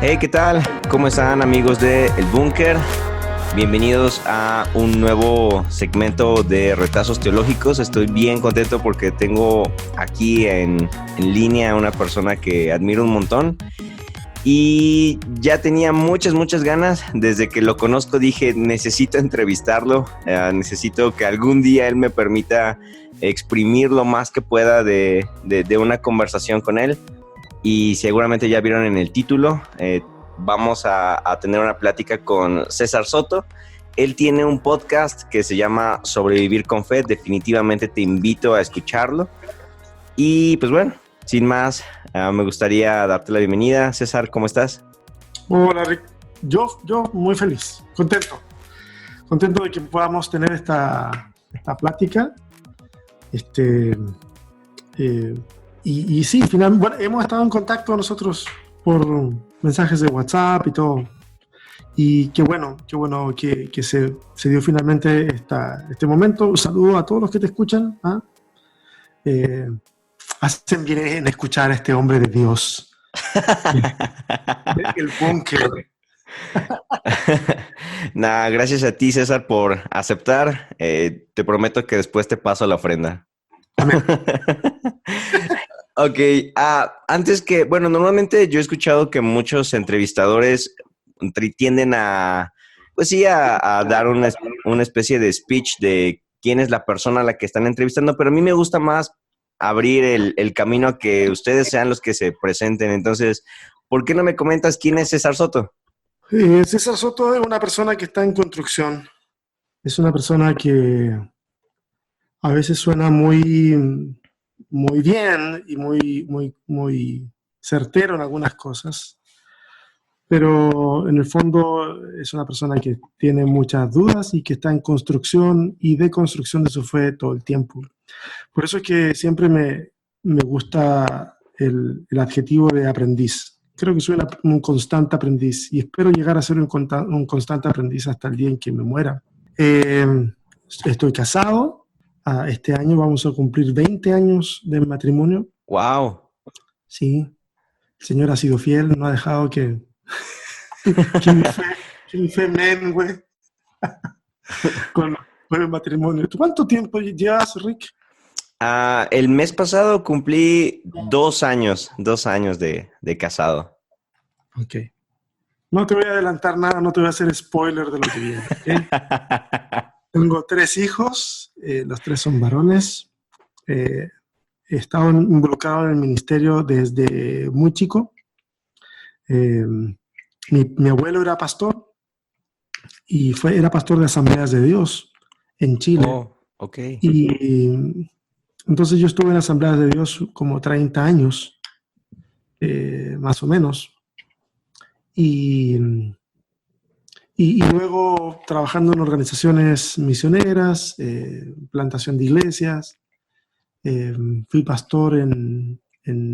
Hey, ¿qué tal? ¿Cómo están, amigos de El Búnker? Bienvenidos a un nuevo segmento de Retazos Teológicos. Estoy bien contento porque tengo aquí en línea a una persona que admiro un montón y ya tenía muchas ganas. Desde que lo conozco dije, necesito entrevistarlo, necesito que algún día él me permita exprimir lo más que pueda de una conversación con él. Y seguramente ya vieron en el título, vamos a tener una plática con César Soto. Él tiene un podcast que se llama Sobrevivir con Fe. Definitivamente te invito a escucharlo. Y pues bueno, sin más, me gustaría darte la bienvenida. César, ¿cómo estás? Hola, Rick. Yo muy feliz, contento de que podamos tener esta plática. Y sí, finalmente, bueno, hemos estado en contacto nosotros por mensajes de WhatsApp y todo. Y qué bueno que se dio finalmente este momento. Un saludo a todos los que te escuchan. Hacen bien en escuchar a este hombre de Dios. El búnker. Nah, gracias a ti, César, por aceptar. Te prometo que después te paso la ofrenda. Amén. Ok, antes que, bueno, normalmente yo he escuchado que muchos entrevistadores tienden a, pues sí, a dar una especie de speech de quién es la persona a la que están entrevistando, pero a mí me gusta más abrir el camino a que ustedes sean los que se presenten. Entonces, ¿por qué no me comentas quién es César Soto? César Soto es una persona que está en construcción. Es una persona que a veces suena muy bien y muy certero en algunas cosas, pero en el fondo es una persona que tiene muchas dudas y que está en construcción y deconstrucción de su fe todo el tiempo. Por eso es que siempre me gusta el adjetivo de aprendiz. Creo que soy un constante aprendiz y espero llegar a ser un constante aprendiz hasta el día en que me muera. Estoy casado. Este año vamos a cumplir 20 años de matrimonio. ¡Wow! Sí, el Señor ha sido fiel, no ha dejado que mi fe mengue con el matrimonio. ¿Tú cuánto tiempo llevas, Rick? El mes pasado cumplí 2 años de casado. Ok. No te voy a adelantar nada, no te voy a hacer spoiler de lo que viene. ¿Okay? Tengo 3 hijos, los 3 son varones. He estado involucrado en el ministerio desde muy chico. Mi abuelo era pastor y era pastor de Asambleas de Dios en Chile. Oh, ok. Y entonces yo estuve en Asambleas de Dios como 30 años, más o menos. Y luego trabajando en organizaciones misioneras, plantación de iglesias. Fui pastor en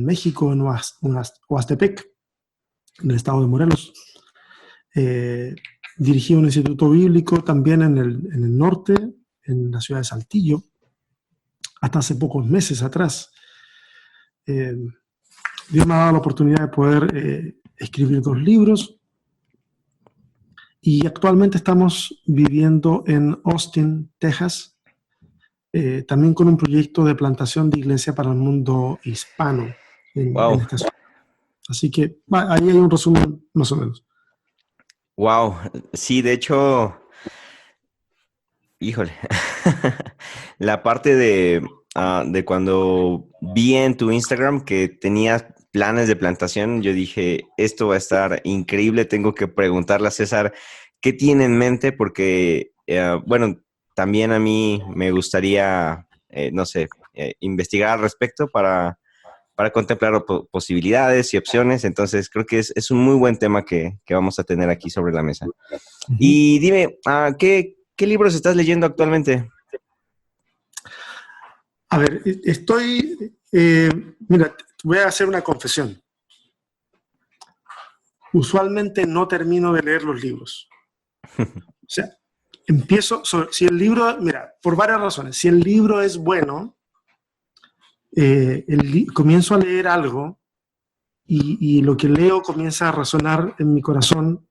México, en Huastepec, en el estado de Morelos. Dirigí un instituto bíblico también en el norte, en la ciudad de Saltillo, hasta hace pocos meses atrás. Dios me ha dado la oportunidad de poder escribir 2 libros. Y actualmente estamos viviendo en Austin, Texas, también con un proyecto de plantación de iglesia para el mundo hispano en esta ciudad. Así que ahí hay un resumen más o menos. Wow, sí, de hecho, híjole, la parte de cuando vi en tu Instagram que tenías planes de plantación, yo dije, esto va a estar increíble, tengo que preguntarle a César qué tiene en mente, porque, bueno, también a mí me gustaría, no sé, investigar al respecto para contemplar posibilidades y opciones. Entonces, creo que es un muy buen tema que vamos a tener aquí sobre la mesa. Uh-huh. Y dime, ¿qué libros estás leyendo actualmente? A ver, mira, voy a hacer una confesión. Usualmente no termino de leer los libros. O sea, si el libro, mira, por varias razones, si el libro es bueno, comienzo a leer algo y lo que leo comienza a resonar en mi corazón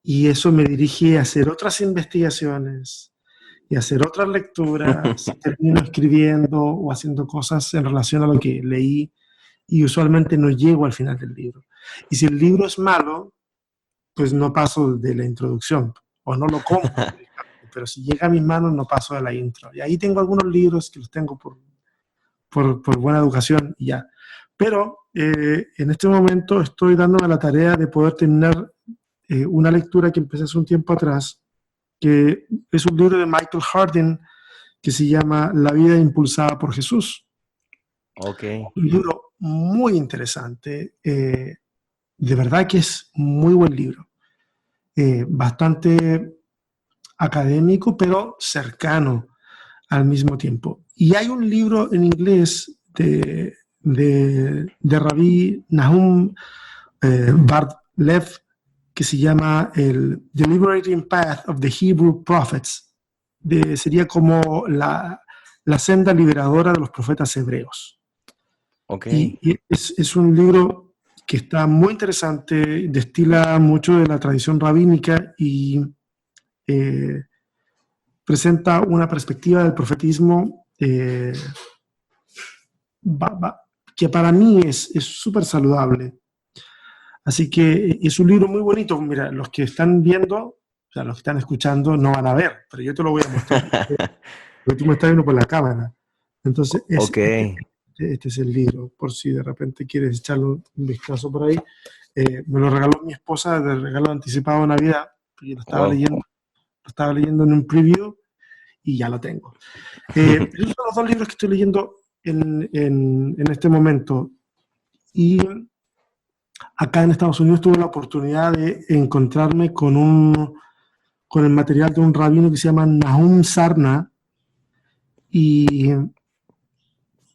y eso me dirige a hacer otras investigaciones y hacer otras lecturas. Termino escribiendo o haciendo cosas en relación a lo que leí y usualmente no llego al final del libro. Y si el libro es malo, pues no paso de la introducción o no lo compro. Pero si llega a mis manos no paso de la intro. Y ahí tengo algunos libros que los tengo por buena educación y ya. Pero en este momento estoy dándome la tarea de poder terminar una lectura que empecé hace un tiempo atrás, que es un libro de Michael Harding que se llama La vida impulsada por Jesús. Ok. Un libro muy interesante. De verdad que es muy buen libro. Bastante académico, pero cercano al mismo tiempo. Y hay un libro en inglés de Rabbi Nahum Bar-Lev que se llama el The Liberating Path of the Hebrew Prophets. Sería como la senda liberadora de los profetas hebreos. Ok. Y es un libro que está muy interesante, destila mucho de la tradición rabínica y presenta una perspectiva del profetismo que para mí es súper saludable. Así que es un libro muy bonito. Mira, los que están viendo, o sea, los que están escuchando no van a ver, pero yo te lo voy a mostrar. Porque tú me estás viendo por la cámara. Entonces, Ok. este es el libro, por si de repente quieres echarle un vistazo por ahí. Me lo regaló mi esposa de regalo anticipado de Navidad, porque Wow. lo estaba leyendo en un preview y ya lo tengo. Esos son los dos libros que estoy leyendo en este momento. Y acá en Estados Unidos tuve la oportunidad de encontrarme con el material de un rabino que se llama Nahum Sarna. Y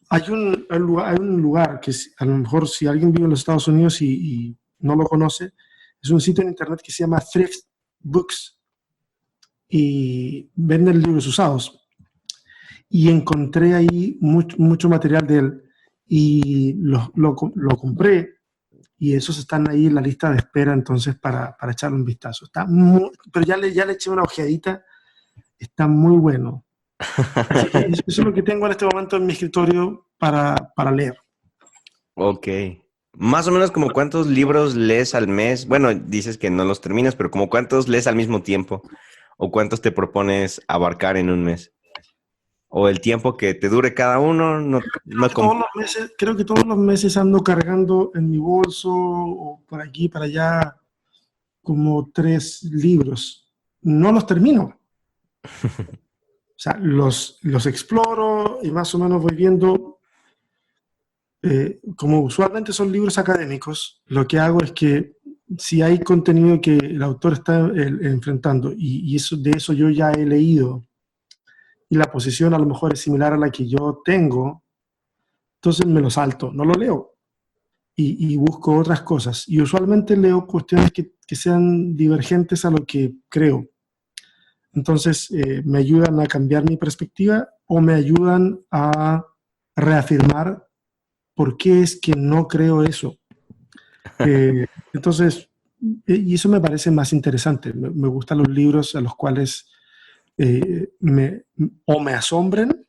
hay un lugar que a lo mejor si alguien vive en los Estados Unidos y no lo conoce, es un sitio en internet que se llama Thrift Books y venden libros usados. Y encontré ahí mucho material de él y lo compré y esos están ahí en la lista de espera entonces para echarle un vistazo. Pero ya le eché una ojeadita, está muy bueno. Así que eso es lo que tengo en este momento en mi escritorio para leer. Ok. Más o menos como cuántos libros lees al mes. Bueno, dices que no los terminas, pero como cuántos lees al mismo tiempo. ¿O cuántos te propones abarcar en un mes? ¿O el tiempo que te dure cada uno? No, no. Creo que todos los meses ando cargando en mi bolso o por aquí, para allá, como 3 libros. No los termino. O sea, los exploro y más o menos voy viendo. Como usualmente son libros académicos, lo que hago es que si hay contenido que el autor está enfrentando y de eso yo ya he leído y la posición a lo mejor es similar a la que yo tengo, entonces me lo salto, no lo leo y busco otras cosas. Y usualmente leo cuestiones que sean divergentes a lo que creo. Entonces me ayudan a cambiar mi perspectiva o me ayudan a reafirmar por qué es que no creo eso. Entonces, y eso me parece más interesante. Me gustan los libros a los cuales o me asombren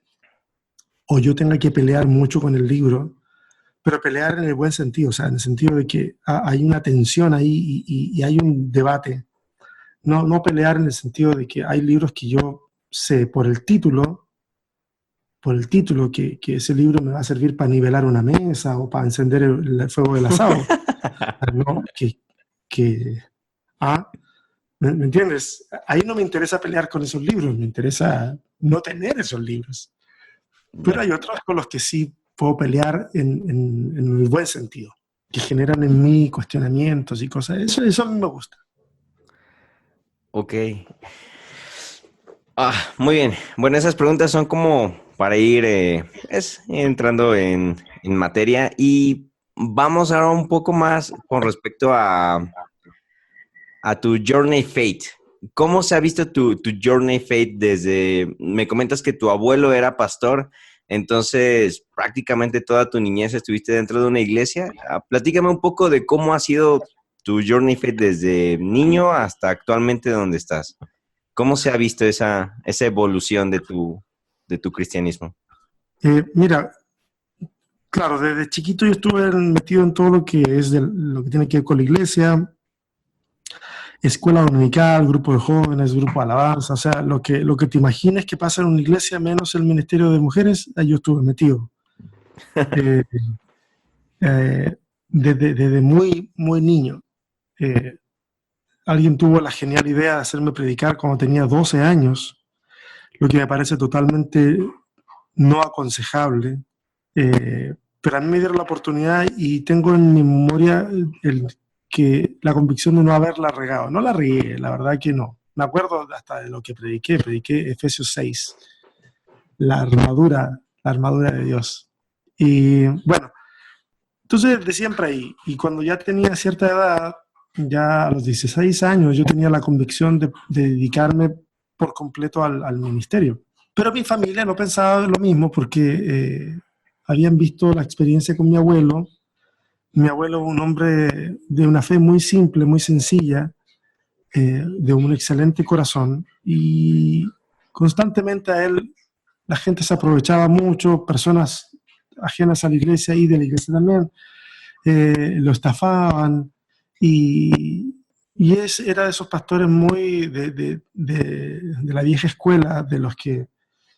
o yo tenga que pelear mucho con el libro, pero pelear en el buen sentido, o sea, en el sentido de que hay una tensión ahí y hay un debate. No pelear en el sentido de que hay libros que yo sé por el título que ese libro me va a servir para nivelar una mesa o para encender el fuego del asado. No, que ah, ¿me entiendes? Ahí no me interesa pelear con esos libros, me interesa no tener esos libros. Pero Ya. hay otros con los que sí puedo pelear en el buen sentido, que generan en mí cuestionamientos y cosas. Eso a mí me gusta. Ok. Muy bien. Bueno, esas preguntas son como para ir entrando en materia y vamos ahora un poco más con respecto a tu Journey Fate. ¿Cómo se ha visto tu Journey Fate desde, me comentas que tu abuelo era pastor, Entonces, prácticamente toda tu niñez estuviste dentro de una iglesia. Platícame un poco de cómo ha sido tu journey faith desde niño hasta actualmente donde estás. ¿Cómo se ha visto esa evolución de tu cristianismo? Mira, claro, desde chiquito yo estuve metido en todo lo que es lo que tiene que ver con la iglesia, escuela dominical, grupo de jóvenes, grupo de alabanza, o sea, lo que te imagines que pasa en una iglesia, menos el ministerio de mujeres, ahí yo estuve metido. Eh, desde muy, muy niño. Eh, Alguien tuvo la genial idea de hacerme predicar cuando tenía 12 años, lo que me parece totalmente no aconsejable. Pero a mí me dieron la oportunidad y tengo en mi memoria la convicción de no haberla regado. No la regué, la verdad que no. Me acuerdo hasta de lo que prediqué Efesios 6, la armadura de Dios. Y bueno, entonces de siempre ahí, y cuando ya tenía cierta edad, ya a los 16 años, yo tenía la convicción de dedicarme por completo al ministerio. Pero mi familia no pensaba lo mismo porque habían visto la experiencia con mi abuelo. Mi abuelo, un hombre de una fe muy simple, muy sencilla, de un excelente corazón, y constantemente a él la gente se aprovechaba mucho, personas ajenas a la iglesia y de la iglesia también, lo estafaban, era de esos pastores muy de la vieja escuela, de los que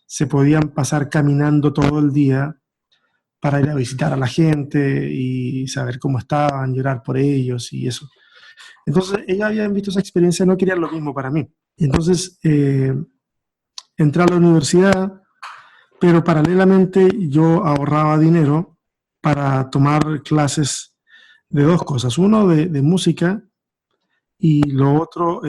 se podían pasar caminando todo el día para ir a visitar a la gente y saber cómo estaban, llorar por ellos y eso. Entonces, ellos habían visto esa experiencia, no querían lo mismo para mí. Entonces, entré a la universidad, pero paralelamente yo ahorraba dinero para tomar clases de dos cosas. Uno, de música, y lo otro,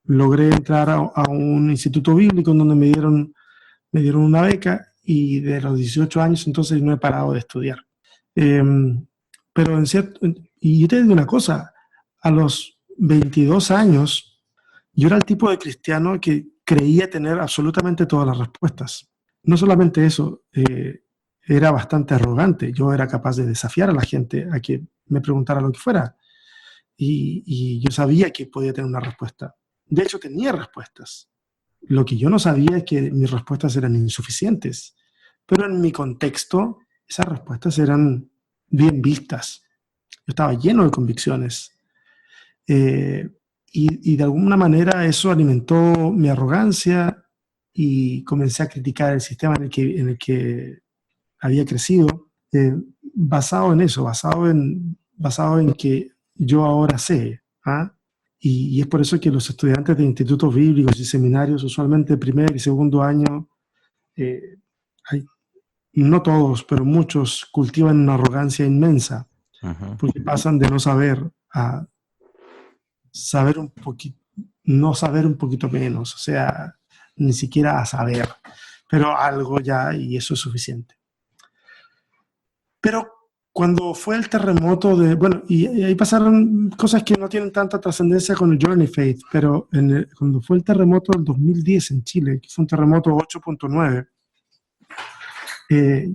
logré entrar a un instituto bíblico en donde me dieron una beca, y de los 18 años entonces no he parado de estudiar. Eh, pero y yo te digo una cosa, a los 22 años yo era el tipo de cristiano que creía tener absolutamente todas las respuestas. No solamente eso, era bastante arrogante. Yo era capaz de desafiar a la gente a que me preguntara lo que fuera. Y yo sabía que podía tener una respuesta. De hecho, tenía respuestas. Lo que yo no sabía es que mis respuestas eran insuficientes, pero en mi contexto esas respuestas eran bien vistas. Yo estaba lleno de convicciones, eh, y de alguna manera eso alimentó mi arrogancia, y comencé a criticar el sistema en el que había crecido, basado en eso, basado en que yo ahora sé. ¿Ah? Y es por eso que los estudiantes de institutos bíblicos y seminarios, usualmente primer y segundo año, eh, hay, no todos, pero muchos cultivan una arrogancia inmensa, Ajá. porque pasan de no saber a saber un poquito, no saber un poquito menos, o sea, ni siquiera a saber, pero algo ya, y eso es suficiente. Pero cuando fue el terremoto bueno, y ahí pasaron cosas que no tienen tanta trascendencia con el Journey Faith, pero cuando fue el terremoto del 2010 en Chile, que fue un terremoto 8.9,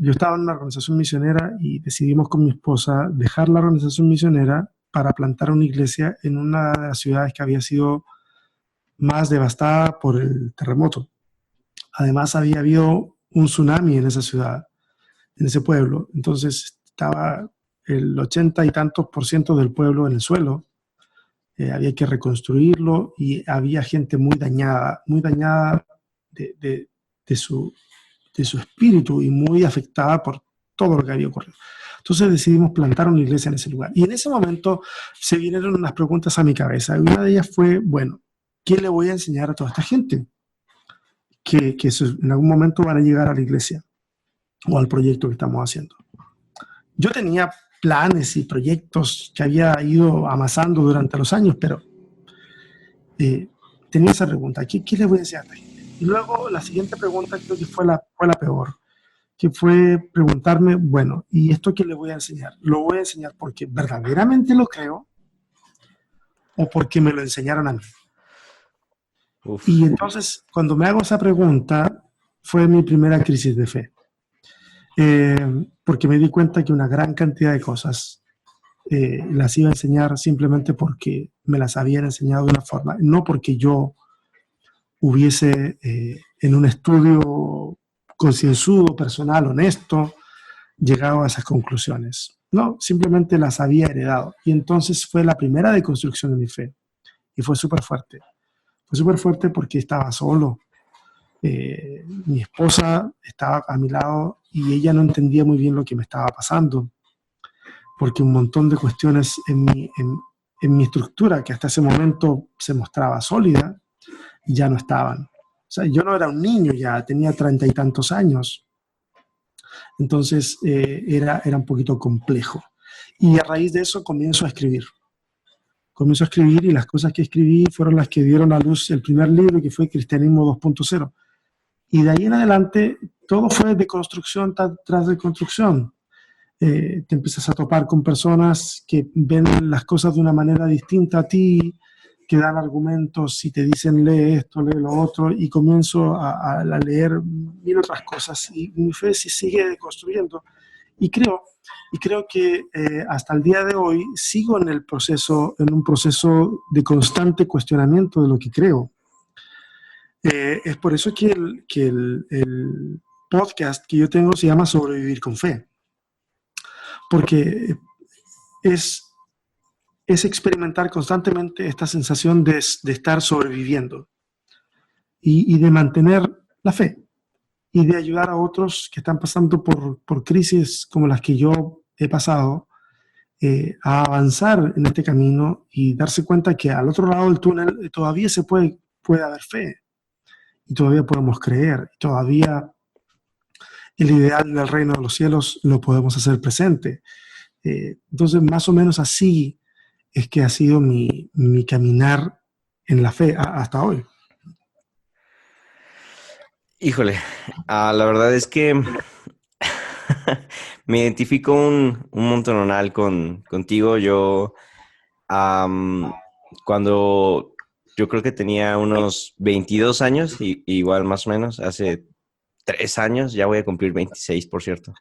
yo estaba en una organización misionera y decidimos con mi esposa dejar la organización misionera para plantar una iglesia en una de las ciudades que había sido más devastada por el terremoto. Además, había habido un tsunami en esa ciudad, en ese pueblo. Entonces estaba el 80 y tantos por ciento del pueblo en el suelo. Había que reconstruirlo, y había gente muy dañada de, de, de, su, de su espíritu, y muy afectada por todo lo que había ocurrido. Entonces decidimos plantar una iglesia en ese lugar. Y en ese momento se vinieron unas preguntas a mi cabeza. Y una de ellas fue, bueno, ¿qué le voy a enseñar a toda esta gente que en algún momento van a llegar a la iglesia o al proyecto que estamos haciendo? Yo tenía planes y proyectos que había ido amasando durante los años, pero tenía esa pregunta, ¿qué le voy a enseñar a esta gente? Y luego la siguiente pregunta creo que fue la peor, que fue preguntarme, bueno, ¿y esto qué le voy a enseñar? ¿Lo voy a enseñar porque verdaderamente lo creo o porque me lo enseñaron a mí? Uf. Y entonces, cuando me hago esa pregunta, fue mi primera crisis de fe. porque me di cuenta que una gran cantidad de cosas las iba a enseñar simplemente porque me las habían enseñado de una forma, no porque yo hubiese en un estudio concienzudo, personal, honesto, llegado a esas conclusiones. No, simplemente las había heredado. Y entonces fue la primera deconstrucción de mi fe. Y fue súper fuerte. Fue súper fuerte porque estaba solo. Mi esposa estaba a mi lado y ella no entendía muy bien lo que me estaba pasando, porque un montón de cuestiones en mi estructura, que hasta ese momento se mostraba sólida, ya no estaban. O sea, yo no era un niño ya, tenía 30 y tantos años. Entonces era un poquito complejo. Y a raíz de eso comienzo a escribir. Comienzo a escribir y las cosas que escribí fueron las que dieron a luz el primer libro, que fue Cristianismo 2.0. Y de ahí en adelante todo fue de construcción tras de construcción. Te empiezas a topar con personas que ven las cosas de una manera distinta a ti, que dan argumentos y te dicen lee esto, lee lo otro, y comienzo a leer mil otras cosas y mi fe se sigue construyendo. Y creo, y creo que hasta el día de hoy sigo en el proceso, en un proceso de constante cuestionamiento de lo que creo. Es por eso que el podcast que yo tengo se llama Sobrevivir con Fe, porque es, es experimentar constantemente esta sensación de estar sobreviviendo y de mantener la fe y de ayudar a otros que están pasando por crisis como las que yo he pasado, a avanzar en este camino y darse cuenta que al otro lado del túnel todavía puede haber fe y todavía podemos creer, todavía el ideal del reino de los cielos lo podemos hacer presente. Entonces, más o menos así es que ha sido mi caminar en la fe hasta hoy. Híjole, la verdad es que me identifico un montonal contigo. Yo, cuando yo creo que tenía unos 22 años, igual más o menos, hace 3 años, ya voy a cumplir 26, por cierto.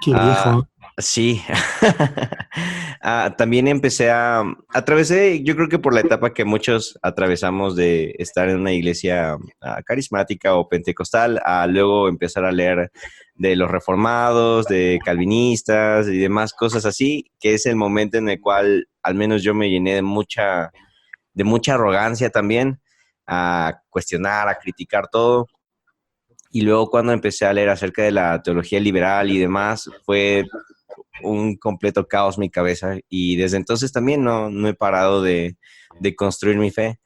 Qué Ah, viejo. sí. También atravesé, yo creo que por la etapa que muchos atravesamos de estar en una iglesia carismática o pentecostal, a luego empezar a leer de los reformados, de calvinistas y demás cosas así, que es el momento en el cual al menos yo me llené de mucha arrogancia también, a cuestionar, a criticar todo. Y luego cuando empecé a leer acerca de la teología liberal y demás, fue un completo caos mi cabeza y desde entonces también no he parado de construir mi fe.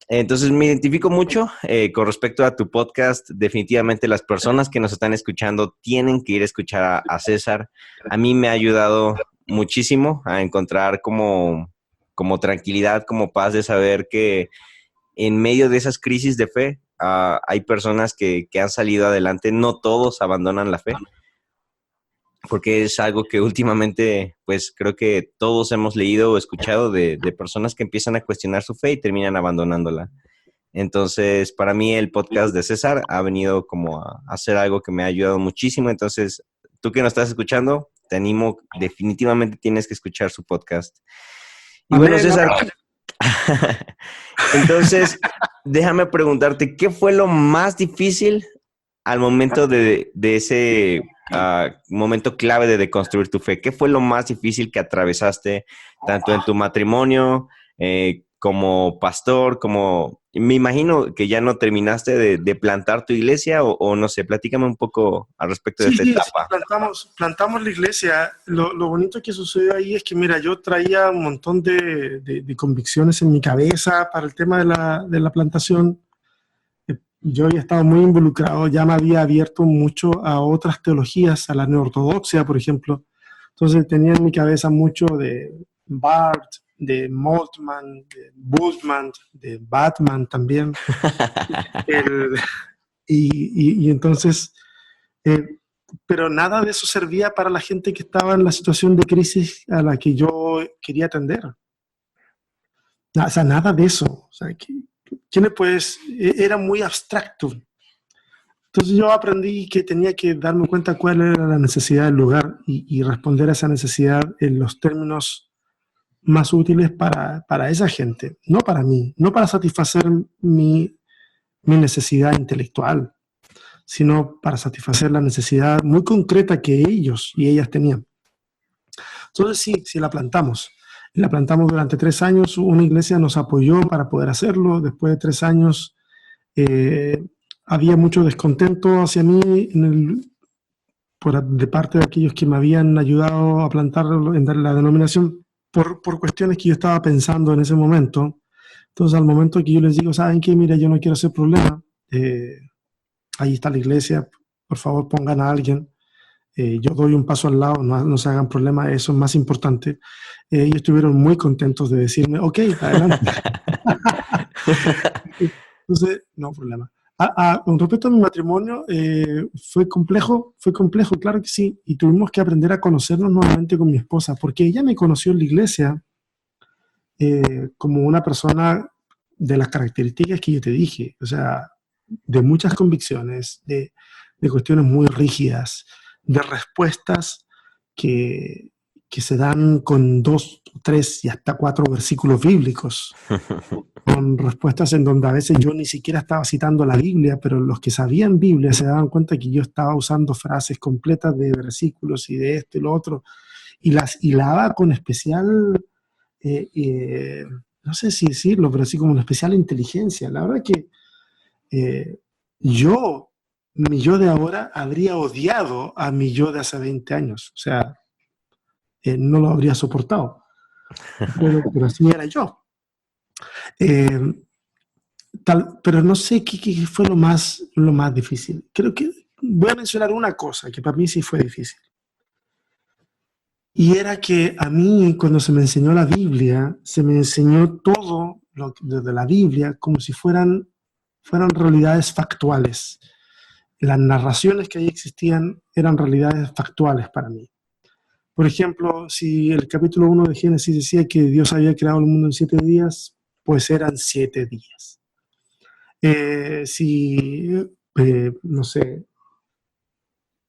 Entonces me identifico mucho con respecto a tu podcast. Definitivamente las personas que nos están escuchando tienen que ir a escuchar a César. A mí me ha ayudado muchísimo a encontrar como tranquilidad, como paz de saber que en medio de esas crisis de fe hay personas que han salido adelante. No todos abandonan la fe, porque es algo que últimamente, pues creo que todos hemos leído o escuchado de personas que empiezan a cuestionar su fe y terminan abandonándola. Entonces, para mí el podcast de César ha venido como a hacer algo que me ha ayudado muchísimo. Entonces, tú que nos estás escuchando, te animo, definitivamente tienes que escuchar su podcast. Y bueno, Amén. César, entonces, déjame preguntarte, ¿qué fue lo más difícil al momento de ese momento clave de deconstruir tu fe? ¿Qué fue lo más difícil que atravesaste, tanto en tu matrimonio, como pastor, como... Me imagino que ya no terminaste de plantar tu iglesia o no sé, platícame un poco al respecto de Sí, esta sí, sí, etapa. plantamos la iglesia. Lo bonito que sucedió ahí es que, mira, yo traía un montón de convicciones en mi cabeza para el tema de la plantación. Yo había estado muy involucrado, ya me había abierto mucho a otras teologías, a la neortodoxia, por ejemplo. Entonces tenía en mi cabeza mucho de Barth, de Moltmann, de Bultmann, de Batman también. El, y entonces, eh, pero nada de eso servía para la gente que estaba en la situación de crisis a la que yo quería atender. O sea, nada de eso. O sea, ¿quién le puedes? Era muy abstracto. Entonces yo aprendí que tenía que darme cuenta cuál era la necesidad del lugar y responder a esa necesidad en los términos más útiles para esa gente, no para mí, no para satisfacer mi necesidad intelectual, sino para satisfacer la necesidad muy concreta que ellos y ellas tenían. Entonces sí la plantamos. La plantamos durante 3 años, una iglesia nos apoyó para poder hacerlo. Después de 3 años eh, había mucho descontento hacia mí de parte de aquellos que me habían ayudado a plantarlo en la denominación por cuestiones que yo estaba pensando en ese momento. Entonces al momento que yo les digo, ¿saben qué? Mira, yo no quiero hacer problema. Ahí está la iglesia, por favor pongan a alguien. Yo doy un paso al lado, no se hagan problema, eso es más importante. Ellos estuvieron muy contentos de decirme, ok, adelante. Entonces, no problema. Con respecto a mi matrimonio, fue complejo, claro que sí, y tuvimos que aprender a conocernos nuevamente con mi esposa, porque ella me conoció en la iglesia como una persona de las características que yo te dije, o sea, de muchas convicciones, de cuestiones muy rígidas, de respuestas que, que se dan con 2, 3 y hasta 4 versículos bíblicos, con respuestas en donde a veces yo ni siquiera estaba citando la Biblia, pero los que sabían Biblia se daban cuenta que yo estaba usando frases completas de versículos y de esto y lo otro, y las hilaba con especial, no sé si decirlo, pero sí como una especial inteligencia. La verdad que eh, yo, mi yo de ahora, habría odiado a mi yo de hace 20 años. O sea, no lo habría soportado. Pero así era yo. Eh, pero no sé qué fue lo más difícil. Creo que voy a mencionar una cosa que para mí sí fue difícil. Y era que a mí, cuando se me enseñó la Biblia, se me enseñó todo de la Biblia como si fueran realidades factuales. Las narraciones que ahí existían eran realidades factuales para mí. Por ejemplo, si el capítulo 1 de Génesis decía que Dios había creado el mundo en 7 días, pues eran 7 días. No sé,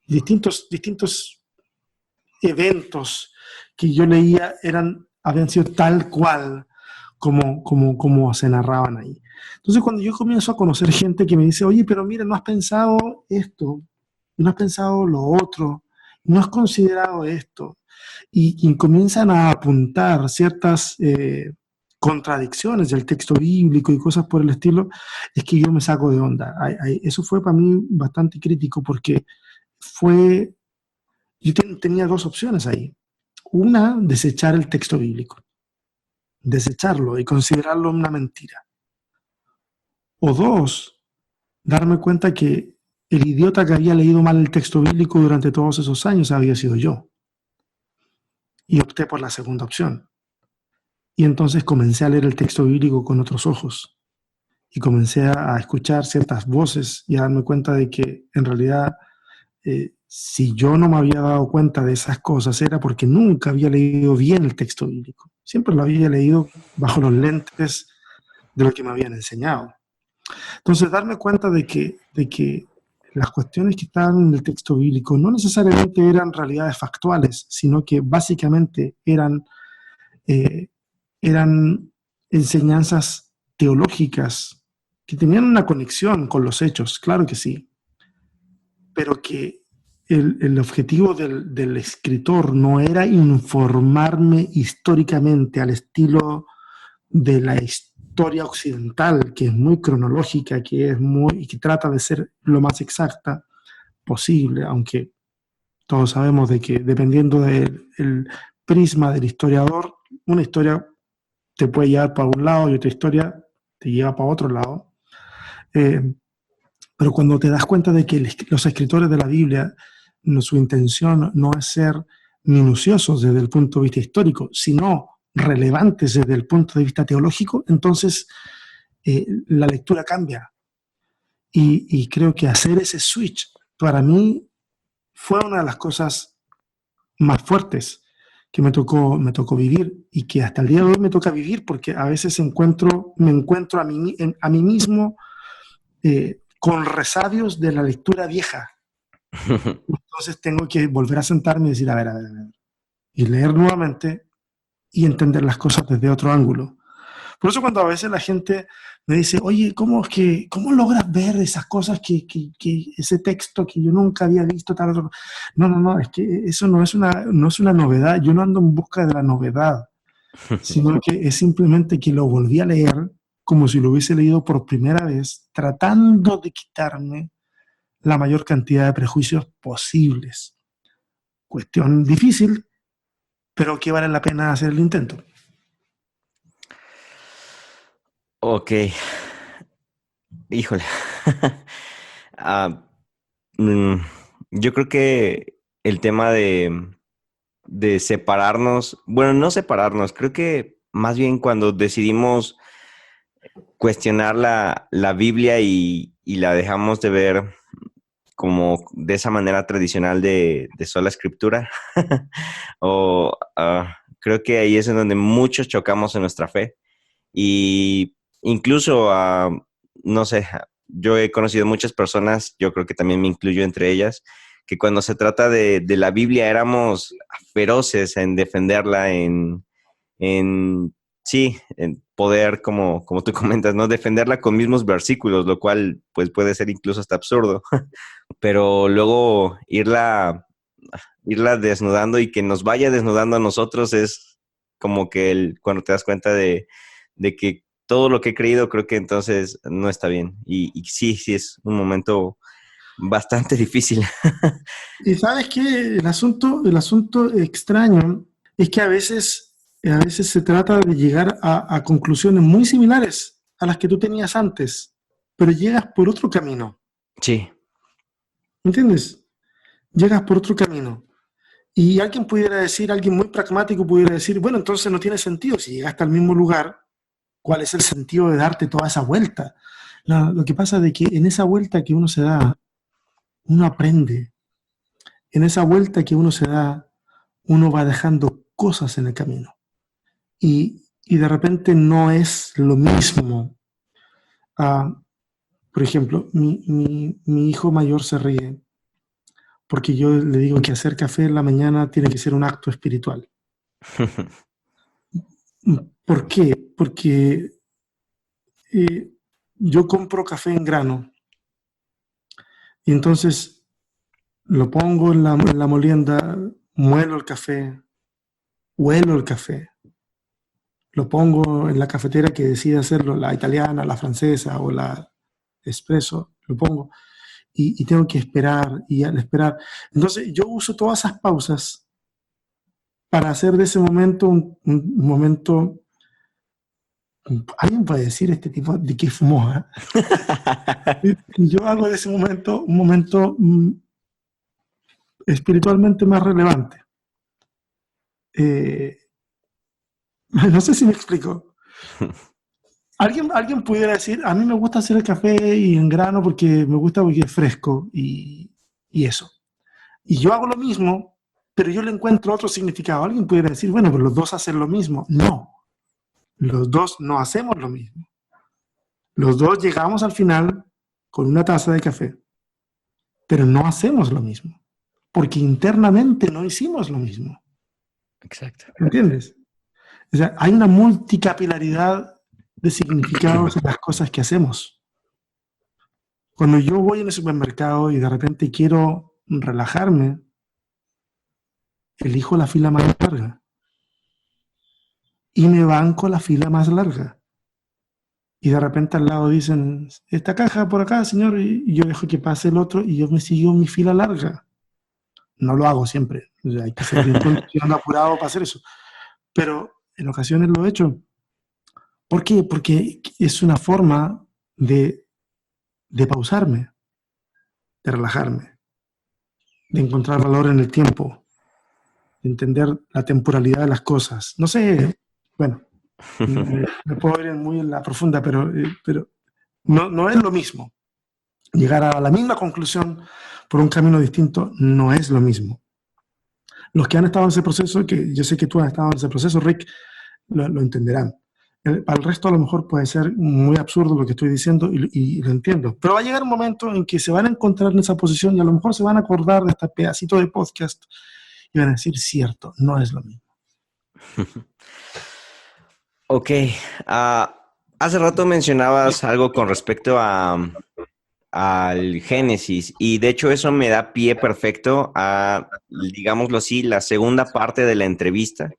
distintos eventos que yo leía habían sido tal cual como se narraban ahí. Entonces, cuando yo comienzo a conocer gente que me dice, oye, pero mira, no has pensado esto, no has pensado lo otro, no has considerado esto, y comienzan a apuntar ciertas contradicciones del texto bíblico y cosas por el estilo, es que yo me saco de onda. Eso fue para mí bastante crítico porque yo tenía 2 opciones ahí. Una, desechar el texto bíblico, desecharlo y considerarlo una mentira. O 2, darme cuenta que el idiota que había leído mal el texto bíblico durante todos esos años había sido yo. Y opté por la segunda opción. Y entonces comencé a leer el texto bíblico con otros ojos. Y comencé a escuchar ciertas voces y a darme cuenta de que en realidad si yo no me había dado cuenta de esas cosas era porque nunca había leído bien el texto bíblico. Siempre lo había leído bajo los lentes de lo que me habían enseñado. Entonces, darme cuenta de que las cuestiones que estaban en el texto bíblico no necesariamente eran realidades factuales, sino que básicamente eh, eran enseñanzas teológicas que tenían una conexión con los hechos, claro que sí, pero que el objetivo del escritor no era informarme históricamente al estilo de la historia occidental, que es muy cronológica, y que trata de ser lo más exacta posible, aunque todos sabemos de que dependiendo del prisma del historiador, una historia te puede llevar para un lado y otra historia te lleva para otro lado. Pero cuando te das cuenta de que los escritores de la Biblia, su intención no es ser minuciosos desde el punto de vista histórico, sino relevantes desde el punto de vista teológico, entonces la lectura cambia. Y creo que hacer ese switch para mí fue una de las cosas más fuertes que me tocó vivir y que hasta el día de hoy me toca vivir porque a veces me encuentro a mí mismo con resabios de la lectura vieja. Entonces tengo que volver a sentarme y decir, a ver, y leer nuevamente y entender las cosas desde otro ángulo. Por eso cuando a veces la gente me dice, oye, ¿cómo logras ver esas cosas que ese texto que yo nunca había visto? Tal? No, es que eso no es una novedad. Yo no ando en busca de la novedad, sino que es simplemente que lo volví a leer como si lo hubiese leído por primera vez, tratando de quitarme la mayor cantidad de prejuicios posibles. Cuestión difícil, pero que vale la pena hacer el intento. Ok, híjole. Ah, mm, yo creo que el tema de separarnos, bueno, no separarnos, creo que más bien cuando decidimos cuestionar la Biblia y la dejamos de ver como de esa manera tradicional de sola escritura, creo que ahí es en donde muchos chocamos en nuestra fe. Y incluso, no sé, yo he conocido muchas personas, yo creo que también me incluyo entre ellas, que cuando se trata de la Biblia éramos feroces en defenderla, sí, en poder, como tú comentas, ¿no? Defenderla con mismos versículos, lo cual pues puede ser incluso hasta absurdo. Pero luego irla desnudando y que nos vaya desnudando a nosotros es como que cuando te das cuenta de que todo lo que he creído creo que entonces no está bien. Y sí, sí es un momento bastante difícil. Y sabes que el asunto extraño es que a veces se trata de llegar a conclusiones muy similares a las que tú tenías antes, pero llegas por otro camino, Sí. ¿entiendes? Llegas por otro camino. Y alguien muy pragmático pudiera decir, bueno, entonces no tiene sentido. Si llegaste al mismo lugar, ¿cuál es el sentido de darte toda esa vuelta? Lo que pasa es de que en esa vuelta que uno se da, uno aprende. En esa vuelta que uno se da, uno va dejando cosas en el camino. Y de repente no es lo mismo. Ah, por ejemplo, mi hijo mayor se ríe porque yo le digo que hacer café en la mañana tiene que ser un acto espiritual. ¿Por qué? Porque eh, yo compro café en grano y entonces lo pongo en la molienda, muelo el café, huelo el café, lo pongo en la cafetera que decide hacerlo, la italiana, la francesa o la espresso, lo pongo y tengo que esperar y al esperar. Entonces yo uso todas esas pausas para hacer de ese momento un momento. Alguien puede decir este tipo de que fumó, ¿eh? Y yo hago de ese momento un momento espiritualmente más relevante. Eh, no sé si me explico. Alguien pudiera decir, a mí me gusta hacer el café y en grano porque es fresco y eso. Y yo hago lo mismo, pero yo le encuentro otro significado. Alguien pudiera decir, bueno, pero los dos hacen lo mismo. No, los dos no hacemos lo mismo. Los dos llegamos al final con una taza de café, pero no hacemos lo mismo, porque internamente no hicimos lo mismo. Exacto. ¿Entiendes? O sea, hay una multicapilaridad de significados en las cosas que hacemos. Cuando yo voy en el supermercado y de repente quiero relajarme, elijo la fila más larga y me banco la fila más larga. Y de repente al lado dicen, esta caja por acá, señor, y yo dejo que pase el otro y yo me sigo mi fila larga. No lo hago siempre, o sea, hay que ser bien condicionado, apurado para hacer eso. Pero en ocasiones lo he hecho. ¿Por qué? Porque es una forma de pausarme, de relajarme, de encontrar valor en el tiempo, de entender la temporalidad de las cosas. No sé, bueno, me puedo ir muy en la profunda, pero no es lo mismo. Llegar a la misma conclusión por un camino distinto no es lo mismo. Los que han estado en ese proceso, que yo sé que tú has estado en ese proceso, Rick, lo entenderán. Para el resto a lo mejor puede ser muy absurdo lo que estoy diciendo y lo entiendo, pero va a llegar un momento en que se van a encontrar en esa posición y a lo mejor se van a acordar de este pedacito de podcast y van a decir, cierto, no es lo mismo. Ok, hace rato mencionabas algo con respecto al Génesis y de hecho eso me da pie perfecto a, digámoslo así, la segunda parte de la entrevista,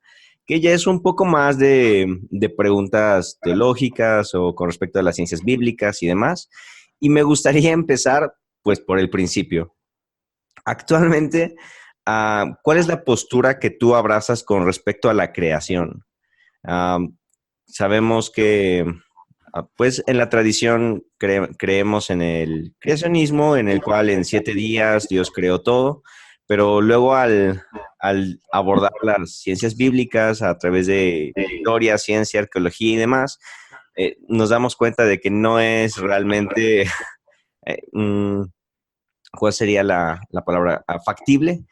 que ya es un poco más de preguntas teológicas o con respecto a las ciencias bíblicas y demás. Y me gustaría empezar pues por el principio. Actualmente, ¿cuál es la postura que tú abrazas con respecto a la creación? Ah, sabemos que, pues, en la tradición creemos en el creacionismo, en el cual en 7 días Dios creó todo, pero luego al abordar las ciencias bíblicas a través de historia, ciencia, arqueología y demás, nos damos cuenta de que no es realmente, ¿cuál sería la palabra? Factible,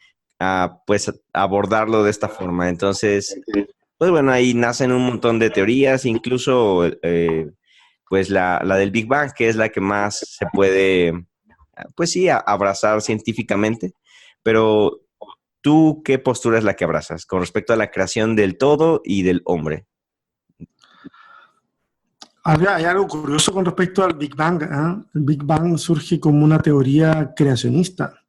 pues abordarlo de esta forma. Entonces, pues bueno, ahí nacen un montón de teorías, incluso pues la del Big Bang, que es la que más se puede, pues sí, abrazar científicamente. Pero ¿tú qué postura es la que abrazas con respecto a la creación del todo y del hombre? Hay algo curioso con respecto al Big Bang. El Big Bang surge como una teoría creacionista.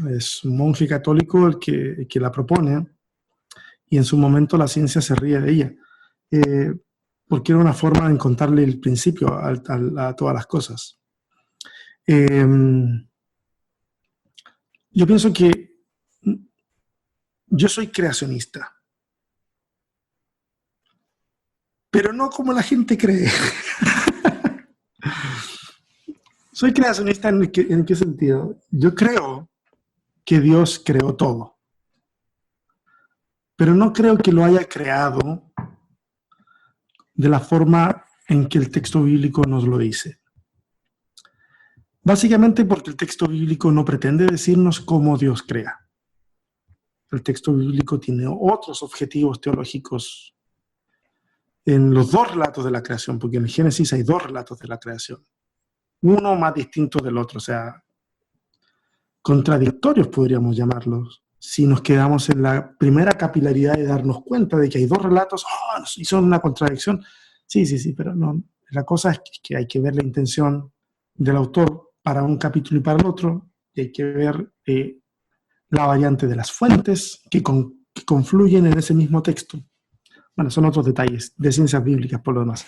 Es un monje católico el que la propone y en su momento la ciencia se ríe de ella, eh, porque era una forma de encontrarle el principio a todas las cosas. Eh, yo pienso que yo soy creacionista, pero no como la gente cree. Soy creacionista ¿en qué sentido? Yo creo que Dios creó todo, pero no creo que lo haya creado de la forma en que el texto bíblico nos lo dice. Básicamente porque el texto bíblico no pretende decirnos cómo Dios crea. El texto bíblico tiene otros objetivos teológicos en los dos relatos de la creación, porque en el Génesis hay dos relatos de la creación, uno más distinto del otro, o sea, contradictorios podríamos llamarlos, si nos quedamos en la primera capilaridad de darnos cuenta de que hay dos relatos, y son una contradicción. Sí, pero no, la cosa es que hay que ver la intención del autor para un capítulo y para el otro, y hay que ver la variante de las fuentes que confluyen en ese mismo texto. Bueno, son otros detalles de ciencias bíblicas por lo demás.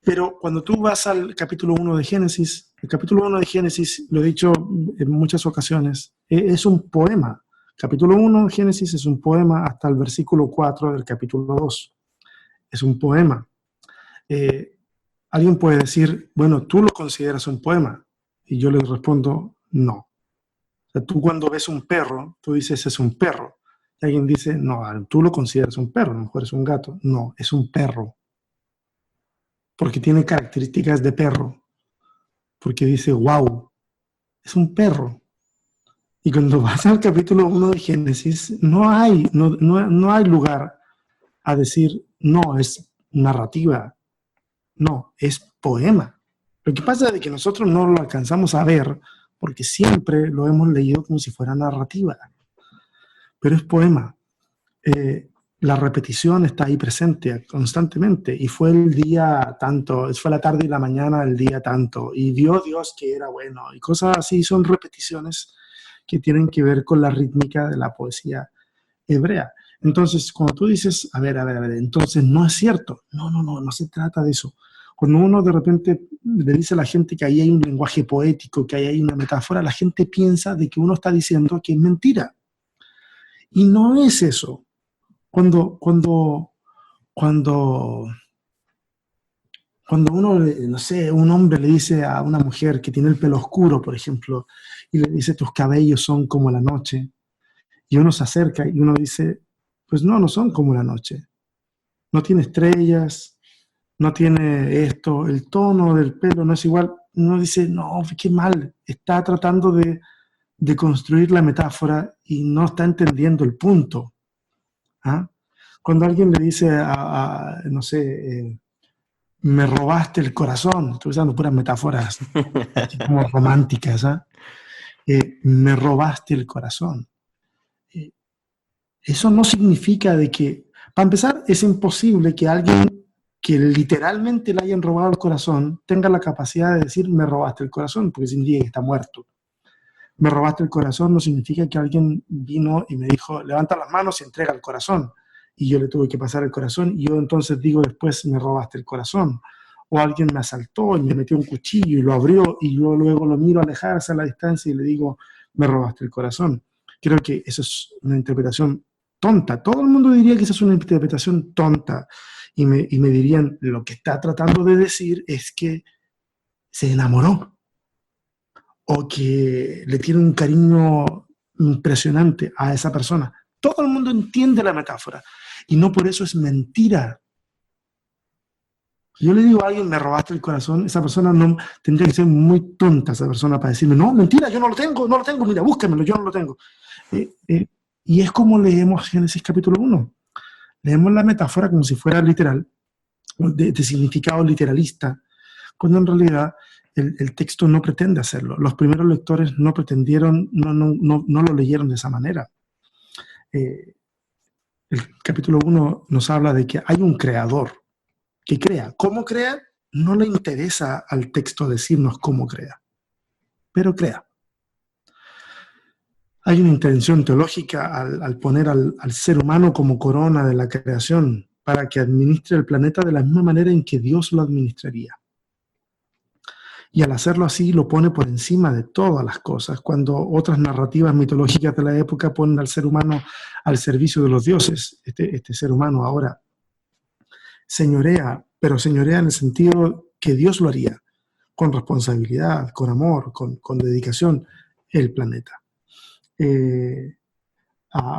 Pero cuando tú vas al capítulo 1 de Génesis, el capítulo 1 de Génesis, lo he dicho en muchas ocasiones, es un poema. Capítulo 1 de Génesis es un poema hasta el versículo 4 del capítulo 2. Es un poema. Alguien puede decir, bueno, tú lo consideras un poema. Y yo le respondo, no. O sea, tú cuando ves un perro, tú dices, es un perro. Y alguien dice, no, tú lo consideras un perro, a lo mejor es un gato. No, es un perro. Porque tiene características de perro. Porque dice, wow, es un perro. Y cuando vas al capítulo 1 de Génesis, no hay lugar a decir, no, es narrativa. No, es poema. Lo que pasa es que nosotros no lo alcanzamos a ver porque siempre lo hemos leído como si fuera narrativa. Pero es poema. La repetición está ahí presente constantemente. Y fue el día tanto, fue la tarde y la mañana el día tanto. Y vio Dios que era bueno. Y cosas así son repeticiones que tienen que ver con la rítmica de la poesía hebrea. Entonces, cuando tú dices, a ver, entonces no es cierto. No se trata de eso. Cuando uno de repente le dice a la gente que ahí hay un lenguaje poético, que ahí hay una metáfora, la gente piensa de que uno está diciendo que es mentira. Y no es eso. Cuando uno, no sé, un hombre le dice a una mujer que tiene el pelo oscuro, por ejemplo, y le dice, tus cabellos son como la noche, y uno se acerca y uno dice, pues no son como la noche. No tiene estrellas, no tiene esto, el tono del pelo no es igual. Uno dice, no, qué mal, está tratando de construir la metáfora y no está entendiendo el punto. ¿Ah? Cuando alguien le dice no sé, me robaste el corazón, estoy usando puras metáforas así como románticas, ¿ah? Me robaste el corazón. Eh, Eso no significa de que, para empezar, es imposible que alguien que literalmente le hayan robado el corazón tenga la capacidad de decir me robaste el corazón, porque significa que está muerto. Me robaste el corazón no significa que alguien vino y me dijo levanta las manos y entrega el corazón. Y yo le tuve que pasar el corazón y yo entonces digo después me robaste el corazón. O alguien me asaltó y me metió un cuchillo y lo abrió y yo luego lo miro alejarse a la distancia y le digo me robaste el corazón. Creo que eso es una interpretación tonta. Todo el mundo diría que esa es una interpretación tonta y me dirían lo que está tratando de decir es que se enamoró o que le tiene un cariño impresionante a esa persona. Todo el mundo entiende la metáfora y no por eso es mentira. Si yo le digo a alguien, me robaste el corazón, esa persona no tendría que ser muy tonta, esa persona, para decirme, no, mentira, yo no lo tengo, mira, búsquemelo, yo no lo tengo. Y es como leemos Génesis capítulo 1. Leemos la metáfora como si fuera literal, de significado literalista, cuando en realidad el texto no pretende hacerlo. Los primeros lectores no pretendieron, no lo leyeron de esa manera. El capítulo 1 nos habla de que hay un creador que crea. ¿Cómo crea? No le interesa al texto decirnos cómo crea, pero crea. Hay una intención teológica al poner al ser humano como corona de la creación para que administre el planeta de la misma manera en que Dios lo administraría. Y al hacerlo así lo pone por encima de todas las cosas, cuando otras narrativas mitológicas de la época ponen al ser humano al servicio de los dioses. Este ser humano ahora señorea, pero señorea en el sentido que Dios lo haría, con responsabilidad, con amor, con dedicación, el planeta.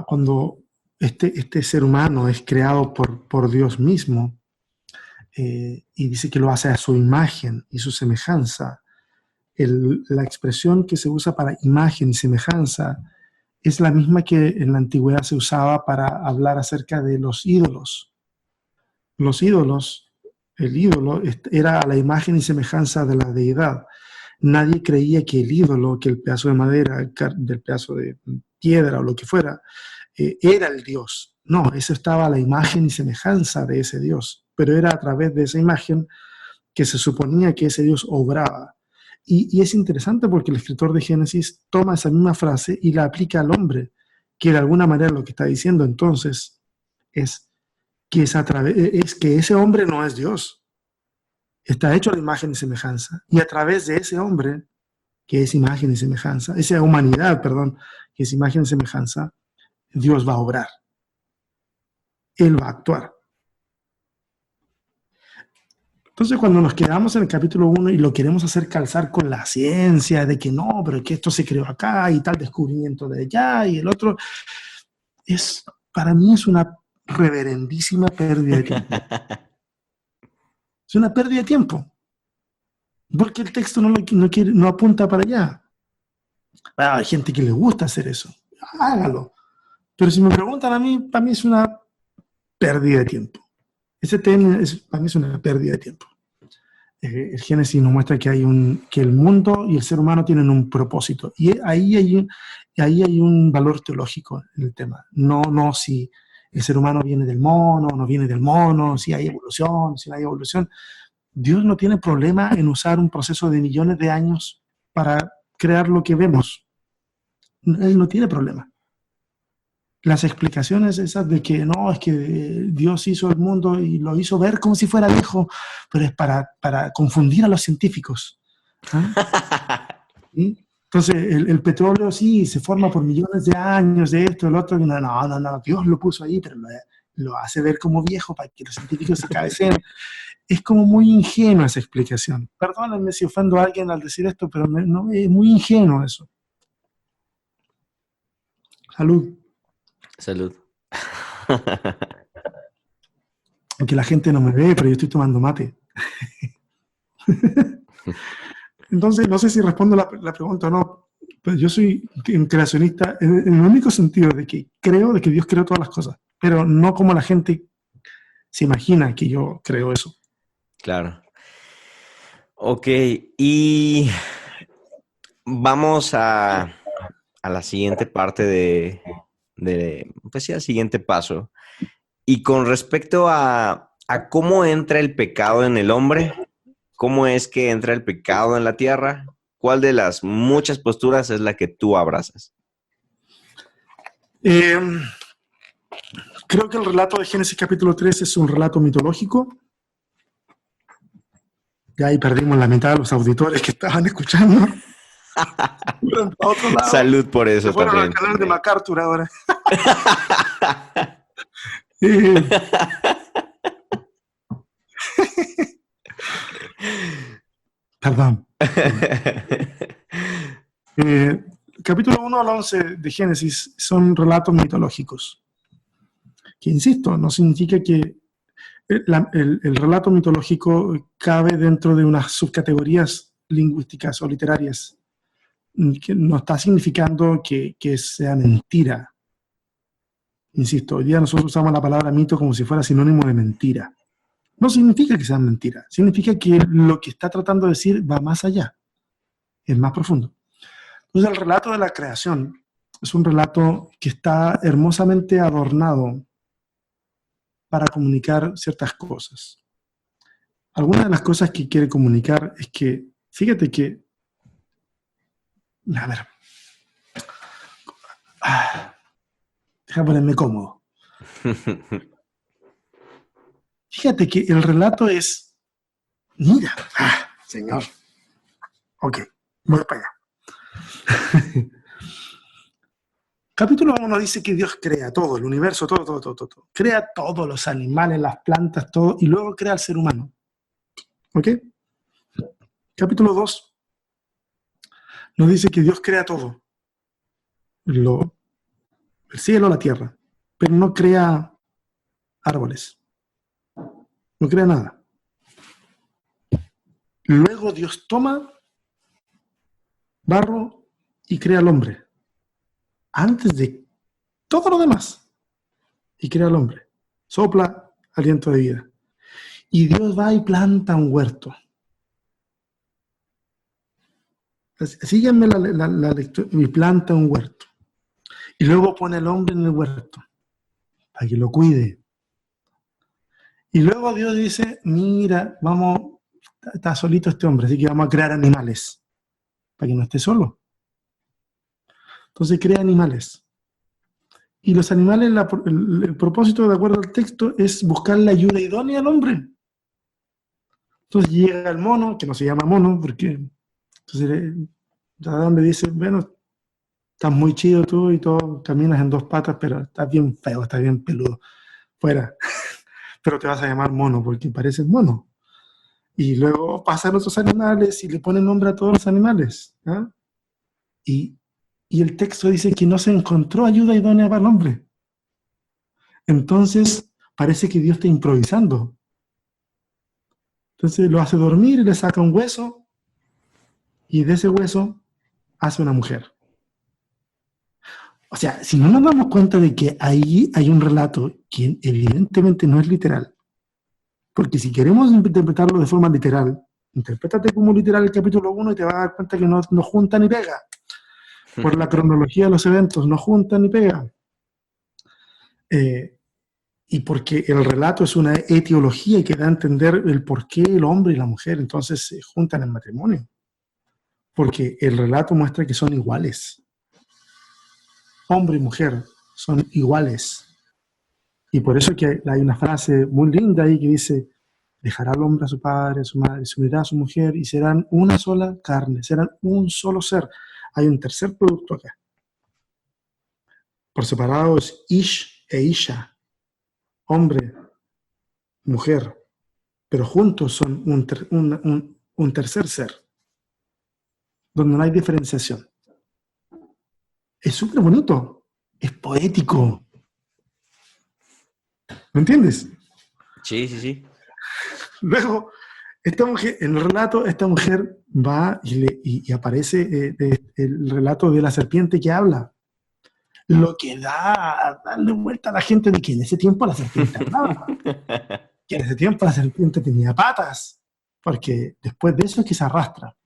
Cuando este ser humano es creado por Dios mismo, y dice que lo hace a su imagen y su semejanza, la expresión que se usa para imagen y semejanza es la misma que en la antigüedad se usaba para hablar acerca de los ídolos. Los ídolos, el ídolo era a la imagen y semejanza de la deidad. Nadie creía que el ídolo, que el pedazo de madera, del pedazo de piedra o lo que fuera, era el Dios. No, eso estaba a la imagen y semejanza de ese Dios, pero era a través de esa imagen que se suponía que ese Dios obraba. Y es interesante porque el escritor de Génesis toma esa misma frase y la aplica al hombre, que de alguna manera lo que está diciendo entonces es que ese hombre no es Dios. Está hecho a la imagen y semejanza. Y a través de ese hombre, que es imagen y semejanza, esa humanidad, perdón, que es imagen y semejanza, Dios va a obrar. Él va a actuar. Entonces, cuando nos quedamos en el capítulo 1 y lo queremos hacer calzar con la ciencia, de que no, pero que esto se creó acá y tal descubrimiento de allá y el otro, para mí es una reverendísima pérdida de tiempo. Es una pérdida de tiempo. Porque el texto no apunta para allá. Hay gente que le gusta hacer eso. Hágalo. Pero si me preguntan a mí, para mí es una pérdida de tiempo. Ese tema para mí es una pérdida de tiempo. El Génesis nos muestra que el mundo y el ser humano tienen un propósito. Y ahí hay un valor teológico en el tema. No si el ser humano viene del mono, no viene del mono, si hay evolución, si no hay evolución. Dios no tiene problema en usar un proceso de millones de años para crear lo que vemos. Él no tiene problema. Las explicaciones esas de que no, es que Dios hizo el mundo y lo hizo ver como si fuera viejo, pero es para confundir a los científicos. ¿Sí? Entonces, el petróleo sí se forma por millones de años, de esto, del otro. No, Dios lo puso ahí, pero lo hace ver como viejo para que los científicos se cabeceen. Es como muy ingenua esa explicación. Perdónenme si ofendo a alguien al decir esto, pero no, es muy ingenuo eso. Salud. Salud. Aunque la gente no me ve, pero yo estoy tomando mate. Entonces, no sé si respondo la pregunta o no, pero yo soy un creacionista en el único sentido de que creo de que Dios creó todas las cosas. pero no como la gente se imagina que yo creo eso. Claro. Ok, y vamos a la siguiente parte pues sí, al siguiente paso. Y con respecto a cómo entra el pecado en el hombre, ¿cómo es que entra el pecado en la tierra? ¿Cuál de las muchas posturas es la que tú abrazas? Eh, Creo que el relato de Génesis capítulo 3 es un relato mitológico. Ya ahí perdimos la mitad de los auditores que estaban escuchando. Fueron a otro lado. Salud por Se eso fueron al también. canal de MacArthur ahora. Eh, Perdón. Capítulo 1 al 11 de Génesis son relatos mitológicos. Que, insisto, no significa que el relato mitológico cabe dentro de unas subcategorías lingüísticas o literarias, que no está significando que sea mentira. Insisto, hoy día nosotros usamos la palabra mito como si fuera sinónimo de mentira. No significa que sea mentira, significa que lo que está tratando de decir va más allá, es más profundo. Entonces el relato de la creación es un relato que está hermosamente adornado para comunicar ciertas cosas. Algunas de las cosas que quiere comunicar es que, fíjate que, a ver, déjame ponerme cómodo. Fíjate que el relato es, mira, señor, ok, voy para allá. Capítulo 1 dice que Dios crea todo, el universo, todo. Crea todos los animales, las plantas, todo, y luego crea al ser humano. ¿Ok? Capítulo 2 nos dice que Dios crea todo. El cielo, la tierra, pero no crea árboles. No crea nada. Luego Dios toma barro y crea al hombre. Antes de todo lo demás. Y crea al hombre. Sopla aliento de vida. Y Dios va y planta un huerto. Síganme la lectura. Y planta un huerto. Y luego pone al hombre en el huerto. Para que lo cuide. Y luego Dios dice, mira, vamos, está solito este hombre, así que vamos a crear animales. Para que no esté solo. Entonces crea animales. Y los animales, el propósito, de acuerdo al texto, es buscar la ayuda idónea al hombre. Entonces llega el mono, que no se llama mono, porque entonces Adán le dice, bueno, estás muy chido tú y todo, caminas en dos patas, pero estás bien feo, estás bien peludo, fuera. Pero te vas a llamar mono, porque pareces mono. Y luego pasan otros animales y le ponen nombre a todos los animales. ¿Ah? Y el texto dice que no se encontró ayuda idónea para el hombre. Entonces, parece que Dios está improvisando. Entonces lo hace dormir y le saca un hueso, y de ese hueso hace una mujer. O sea, si no nos damos cuenta de que ahí hay un relato que evidentemente no es literal, porque si queremos interpretarlo de forma literal, interprétate como literal el capítulo 1 y te vas a dar cuenta que no junta ni pega. Por la cronología de los eventos, no junta ni pega. Y porque el relato es una etiología que da a entender el por qué el hombre y la mujer entonces se juntan en matrimonio. Porque el relato muestra que son iguales. Hombre y mujer son iguales. Y por eso que hay una frase muy linda ahí que dice, dejará al hombre a su padre, a su madre, se unirá a su mujer y serán una sola carne, serán un solo ser. Hay un tercer producto acá. Por separado es Ish e Isha, hombre, mujer, pero juntos son un tercer ser, donde no hay diferenciación. Es súper bonito, es poético. ¿Me entiendes? Sí, sí, sí. Luego, esta mujer, en el relato, esta mujer va y aparece el relato de la serpiente que habla. lo que da a darle vuelta a la gente de que en ese tiempo la serpiente hablaba, que en ese tiempo la serpiente tenía patas, porque después de eso es que se arrastra.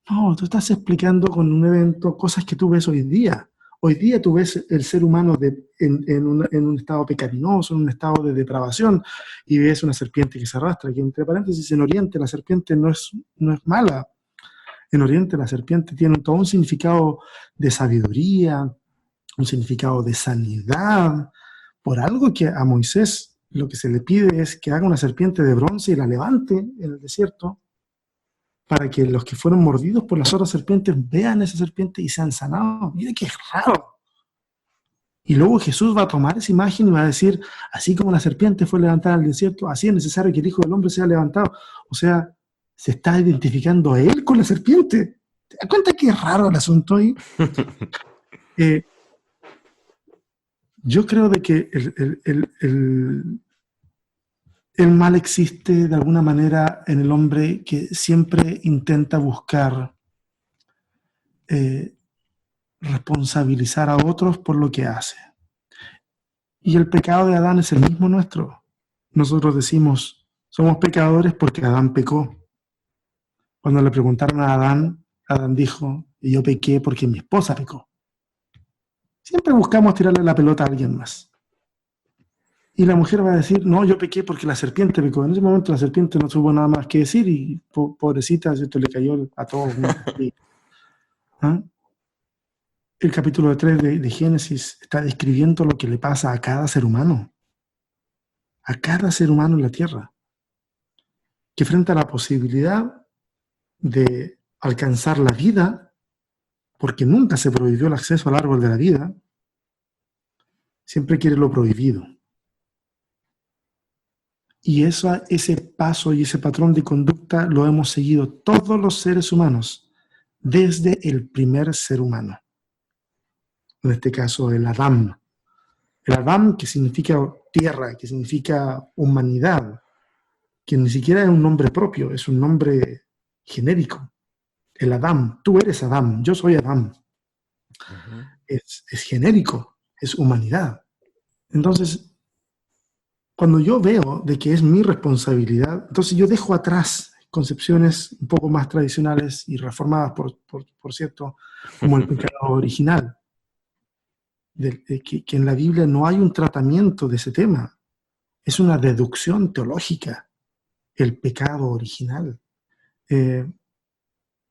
No, tú estás explicando con un evento cosas que tú ves hoy día. Hoy día tú ves el ser humano en un estado pecaminoso, en un estado de depravación, y ves una serpiente que se arrastra, que entre paréntesis en Oriente la serpiente no es mala. En Oriente la serpiente tiene todo un significado de sabiduría, un significado de sanidad, por algo que a Moisés lo que se le pide es que haga una serpiente de bronce y la levante en el desierto, para que los que fueron mordidos por las otras serpientes vean esa serpiente y sean sanados. Mira qué raro. Y luego Jesús va a tomar esa imagen y va a decir, así como la serpiente fue levantada en el desierto, así es necesario que el Hijo del Hombre sea levantado. O sea, se está identificando a él con la serpiente. ¿Te das cuenta qué raro el asunto ahí? Yo creo de que el mal existe de alguna manera en el hombre que siempre intenta buscar responsabilizar a otros por lo que hace. Y el pecado de Adán es el mismo nuestro. Nosotros decimos, somos pecadores porque Adán pecó. Cuando le preguntaron a Adán, Adán dijo, yo pequé porque mi esposa pecó. Siempre buscamos tirarle la pelota a alguien más. Y la mujer va a decir, no, yo pequé porque la serpiente pecó. En ese momento la serpiente no tuvo nada más que decir y pobrecita, ¿cierto? Le cayó a todos. ¿Ah? El capítulo 3 de Génesis está describiendo lo que le pasa a cada ser humano en la tierra, que frente a la posibilidad de alcanzar la vida, porque nunca se prohibió el acceso al árbol de la vida, siempre quiere lo prohibido. Y ese paso y ese patrón de conducta lo hemos seguido todos los seres humanos, desde el primer ser humano. En este caso, el Adán. El Adán, que significa tierra, que significa humanidad, que ni siquiera es un nombre propio, es un nombre genérico. El Adán, tú eres Adán, yo soy Adán. Uh-huh. Es genérico, es humanidad. Entonces, cuando yo veo de que es mi responsabilidad, entonces yo dejo atrás concepciones un poco más tradicionales y reformadas, por cierto, como el pecado original. Que en la Biblia no hay un tratamiento de ese tema. Es una deducción teológica, el pecado original.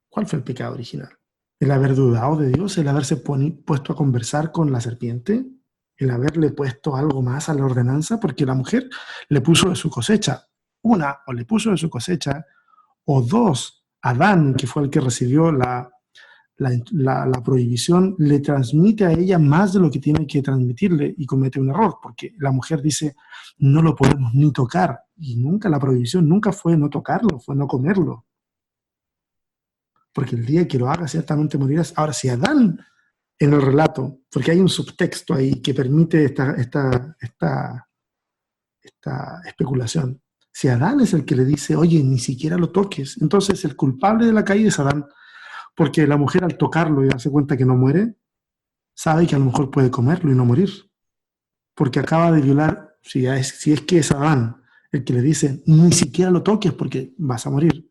¿Cuál fue el pecado original? El haber dudado de Dios, el haberse puesto a conversar con la serpiente, el haberle puesto algo más a la ordenanza, porque la mujer le puso de su cosecha. Una, o le puso de su cosecha, o dos, Adán, que fue el que recibió la prohibición, le transmite a ella más de lo que tiene que transmitirle y comete un error, porque la mujer dice, no lo podemos ni tocar, y nunca la prohibición nunca fue no tocarlo, fue no comerlo. Porque el día que lo haga ciertamente morirás. Ahora, si Adán, en el relato, porque hay un subtexto ahí que permite esta especulación, si Adán es el que le dice, oye, ni siquiera lo toques, entonces el culpable de la caída es Adán, porque la mujer al tocarlo y darse cuenta que no muere, sabe que a lo mejor puede comerlo y no morir, porque acaba de violar, si es que es Adán el que le dice, ni siquiera lo toques porque vas a morir.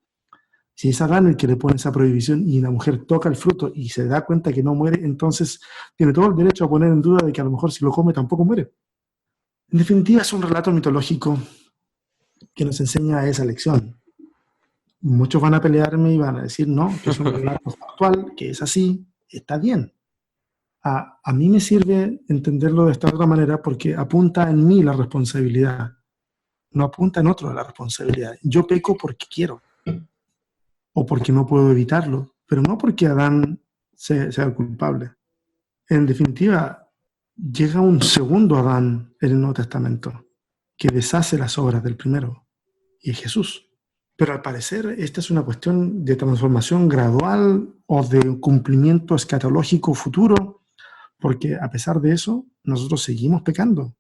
Si es Adán el que le pone esa prohibición y la mujer toca el fruto y se da cuenta que no muere, entonces tiene todo el derecho a poner en duda de que a lo mejor si lo come tampoco muere. En definitiva, es un relato mitológico que nos enseña esa lección. Muchos van a pelearme y van a decir, no, que es un relato factual, que es así, está bien. A mí me sirve entenderlo de esta otra manera porque apunta en mí la responsabilidad, no apunta en otro la responsabilidad. Yo peco porque quiero o porque no puedo evitarlo, pero no porque Adán sea el culpable. En definitiva, llega un segundo Adán en el Nuevo Testamento que deshace las obras del primero, y es Jesús. Pero al parecer esta es una cuestión de transformación gradual o de cumplimiento escatológico futuro, porque a pesar de eso, nosotros seguimos pecando.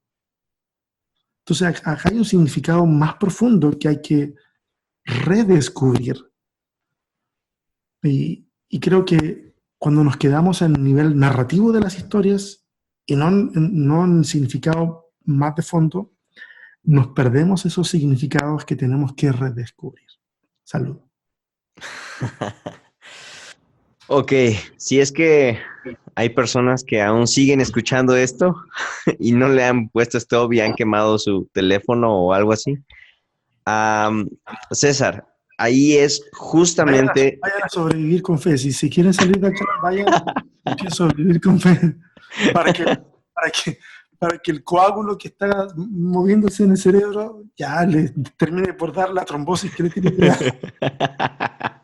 Entonces acá hay un significado más profundo que hay que redescubrir. Y creo que cuando nos quedamos en el nivel narrativo de las historias y no en significado más de fondo, nos perdemos esos significados que tenemos que redescubrir. Salud. Ok, si es que hay personas que aún siguen escuchando esto y no le han puesto stop y han quemado su teléfono o algo así. Am, César, ahí es justamente, Vayan a sobrevivir con fe. Si quieren salir de acá, vayan a sobrevivir con fe. Para que, para que, para que el coágulo que está moviéndose en el cerebro ya le termine por dar la trombosis que le tiene que dar.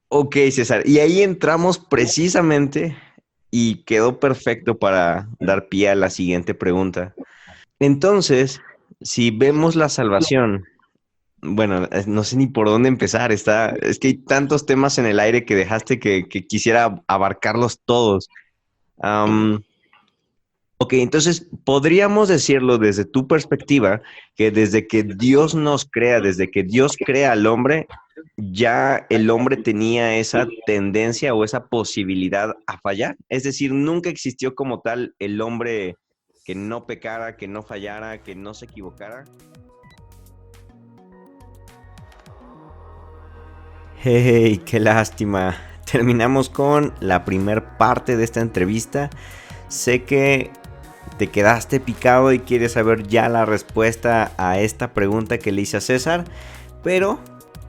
Ok, César, y ahí entramos precisamente y quedó perfecto para dar pie a la siguiente pregunta. Entonces, si vemos la salvación, bueno, no sé ni por dónde empezar, es que hay tantos temas en el aire que dejaste que quisiera abarcarlos todos. Am, ok, entonces podríamos decirlo desde tu perspectiva, que desde que Dios nos crea, desde que Dios crea al hombre, ya el hombre tenía esa tendencia o esa posibilidad a fallar. Es decir, nunca existió como tal el hombre que no pecara, que no fallara, que no se equivocara. Hey, qué lástima. Terminamos con la primer parte de esta entrevista. Sé que te quedaste picado y quieres saber ya la respuesta a esta pregunta que le hice a César, pero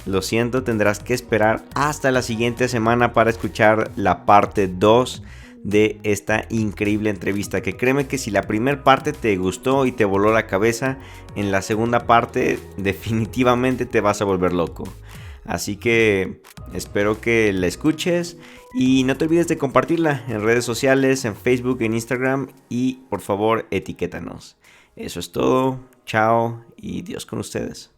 lo siento, tendrás que esperar hasta la siguiente semana para escuchar la parte 2 de esta increíble entrevista, que créeme que si la primera parte te gustó y te voló la cabeza, en la segunda parte definitivamente te vas a volver loco. Así que espero que la escuches y no te olvides de compartirla en redes sociales, en Facebook, en Instagram y por favor etiquétanos. Eso es todo, chao y Dios con ustedes.